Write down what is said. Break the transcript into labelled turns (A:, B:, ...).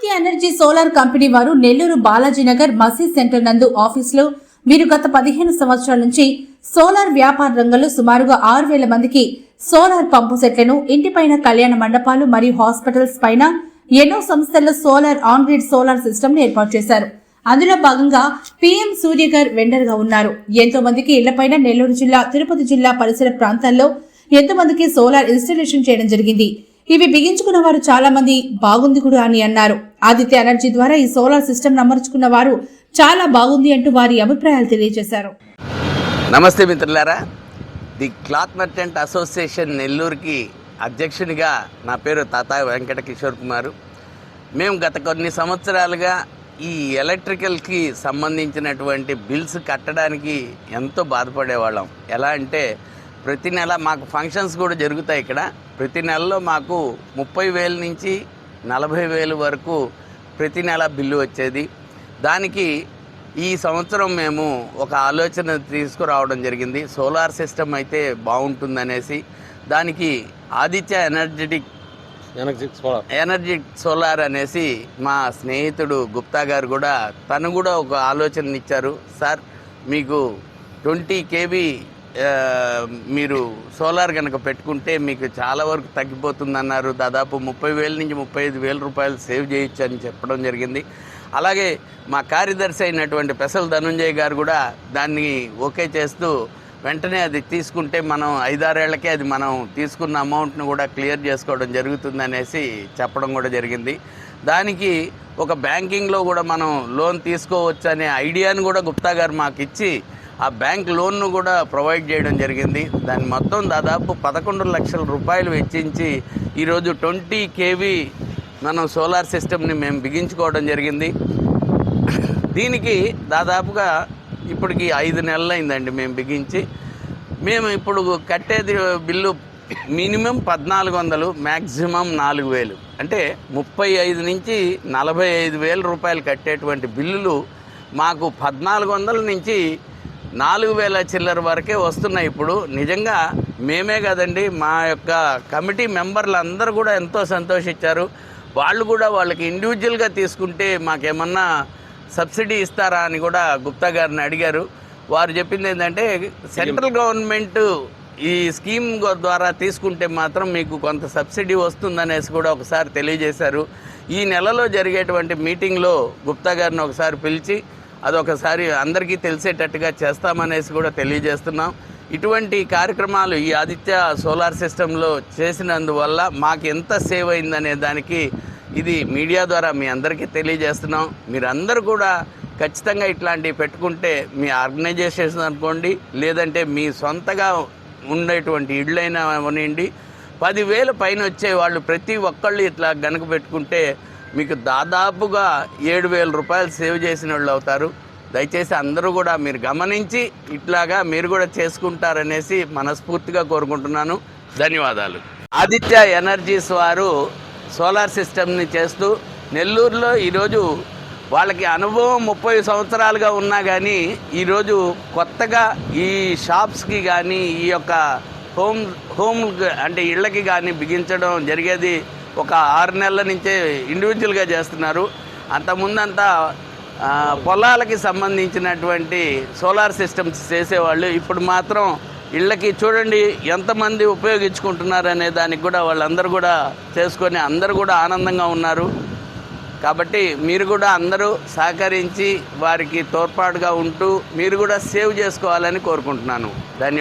A: Aditya energy solar company వారు నెల్లూరు బాలాజీనగర్ మసీద్ centre నందు ఆఫీసులో వీరు గత 15 సంవత్సరాల నుంచి సోలార్ వ్యాపార రంగంలో సుమారుగా 6,000 మందికి సోలార్ పంపు సెట్లను ఇంటిపైన కళ్యాణ మండపాలు మరియు హాస్పిటల్స్ పైన ఎన్నో సంస్థల్లో solar on grid solar system ను ఏర్పాటు చేశారు. అందులో భాగంగా పీఎం సూర్యగర్ వెండర్ గా ఉన్నారు. ఎంతో మందికి ఇళ్లపైన నెల్లూరు జిల్లా, తిరుపతి జిల్లా పరిసర ప్రాంతాల్లో ఎంతో మందికి సోలార్ ఇన్స్టాలేషన్ చేయడం జరిగింది. ఇవి బిగించుకున్న వారు చాలా మంది బాగుంది కూడా అని అన్నారు. ఆదిత్య ఎనర్జీ ద్వారా ఈ సోలార్ సిస్టమ్ అమర్చుకున్న వారు చాలా బాగుంది అంటూ వారి అభిప్రాయాలు తెలియజేశారు.
B: నమస్తే మిత్రులారా, ది క్లాత్ మర్చెంట్ అసోసియేషన్ నెల్లూరుకి అధ్యక్షునిగా నా పేరు తాతా వెంకట కిషోర్ కుమారు. మేము గత కొన్ని సంవత్సరాలుగా ఈ ఎలక్ట్రికల్కి సంబంధించినటువంటి బిల్స్ కట్టడానికి ఎంతో బాధపడేవాళ్ళం. ఎలా అంటే ప్రతి నెల మాకు ఫంక్షన్స్ కూడా జరుగుతాయి ఇక్కడ. ప్రతి నెలలో మాకు 30,000 నుంచి 40,000 వరకు ప్రతి నెల బిల్లు వచ్చేది. దానికి ఈ సంవత్సరం మేము ఒక ఆలోచన తీసుకురావడం జరిగింది. సోలార్ సిస్టమ్ అయితే బాగుంటుందనేసి దానికి ఆదిత్య ఎనర్జీ సోలార్ అనేసి మా స్నేహితుడు గుప్తా గారు కూడా తను కూడా ఒక ఆలోచన ఇచ్చారు. సార్, మీకు 20 kV మీరు సోలార్ కనుక పెట్టుకుంటే మీకు చాలా వరకు తగ్గిపోతుందన్నారు. దాదాపు 30,000 నుంచి 35,000 రూపాయలు సేవ్ చేయొచ్చు అని చెప్పడం జరిగింది. అలాగే మా కార్యదర్శి అయినటువంటి పెసల ధనుంజయ్ గారు కూడా దాన్ని ఓకే చేస్తూ వెంటనే అది తీసుకుంటే మనం 5-6 ఏళ్లకే అది మనం తీసుకున్న అమౌంట్ను కూడా క్లియర్ చేసుకోవడం జరుగుతుందనేసి చెప్పడం కూడా జరిగింది. దానికి ఒక బ్యాంకింగ్లో కూడా మనం లోన్ తీసుకోవచ్చు అనే ఐడియాను కూడా గుప్తా గారు మాకు ఇచ్చి ఆ బ్యాంక్ లోన్ను కూడా ప్రొవైడ్ చేయడం జరిగింది. దాని మొత్తం దాదాపు 11 లక్షల రూపాయలు వెచ్చించి ఈరోజు 20 kV మనం సోలార్ సిస్టమ్ని మేము బిగించుకోవడం జరిగింది. దీనికి దాదాపుగా ఇప్పటికి 5 నెలలు అయిందండి మేము బిగించి. మేము ఇప్పుడు కట్టేది బిల్లు మినిమం 1,400, మ్యాక్సిమం 4,000, అంటే 35 నుంచి 45,000 రూపాయలు కట్టేటువంటి బిల్లులు మాకు 1,400 నుంచి 4,000 చిల్లర వరకే వస్తున్నాయి. ఇప్పుడు నిజంగా మేమే కదండి, మా యొక్క కమిటీ మెంబర్లు అందరూ కూడా ఎంతో సంతోషించారు. వాళ్ళు కూడా వాళ్ళకి ఇండివిజువల్గా తీసుకుంటే మాకేమన్నా సబ్సిడీ ఇస్తారా అని కూడా గుప్తా గారిని అడిగారు. వారు చెప్పింది ఏంటంటే సెంట్రల్ గవర్నమెంట్ ఈ స్కీమ్ ద్వారా తీసుకుంటే మాత్రం మీకు కొంత సబ్సిడీ వస్తుందనేసి కూడా ఒకసారి తెలియజేశారు. ఈ నెలలో జరిగేటువంటి మీటింగ్లో గుప్తా గారిని ఒకసారి పిలిచి అదొకసారి అందరికీ తెలిసేటట్టుగా చేస్తామనేసి కూడా తెలియజేస్తున్నాం. ఇటువంటి కార్యక్రమాలు ఈ ఆదిత్య సోలార్ సిస్టంలో చేసినందువల్ల మాకు ఎంత సేవ్ అయిందనే దానికి ఇది మీడియా ద్వారా మీ అందరికీ తెలియజేస్తున్నాం. మీరందరూ కూడా ఖచ్చితంగా ఇట్లాంటివి పెట్టుకుంటే మీ ఆర్గనైజేషన్ అనుకోండి, లేదంటే మీ సొంతగా ఉండేటువంటి ఇళ్ళైనా అవనండి, 10,000 పైన వచ్చే వాళ్ళు ప్రతి ఒక్కళ్ళు ఇట్లా గనుక పెట్టుకుంటే మీకు దాదాపుగా 7,000 రూపాయలు సేవ్ చేసిన వాళ్ళు అవుతారు. దయచేసి అందరూ కూడా మీరు గమనించి ఇట్లాగా మీరు కూడా చేసుకుంటారనేసి మనస్ఫూర్తిగా కోరుకుంటున్నాను. ధన్యవాదాలు. ఆదిత్య ఎనర్జీస్ వారు సోలార్ సిస్టమ్ని చేస్తూ నెల్లూరులో ఈరోజు వాళ్ళకి అనుభవం 30 సంవత్సరాలుగా ఉన్నా కానీ ఈరోజు కొత్తగా ఈ షాప్స్కి కానీ ఈ యొక్క హోమ్ అంటే ఇళ్ళకి కానీ బిగించడం జరిగేది ఒక 6 నెలల నుంచే ఇండివిజువల్గా చేస్తున్నారు. అంతకుముందంతా పొలాలకి సంబంధించినటువంటి సోలార్ సిస్టమ్స్ చేసేవాళ్ళు. ఇప్పుడు మాత్రం ఇళ్ళకి చూడండి ఎంతమంది ఉపయోగించుకుంటున్నారు అనే దానికి కూడా వాళ్ళందరూ కూడా చేసుకొని అందరూ కూడా ఆనందంగా ఉన్నారు. కాబట్టి మీరు కూడా అందరూ సహకరించి వారికి తోడ్పాటుగా ఉంటూ మీరు కూడా సేవ్ చేసుకోవాలని కోరుకుంటున్నాను. ధన్యవాదాలు.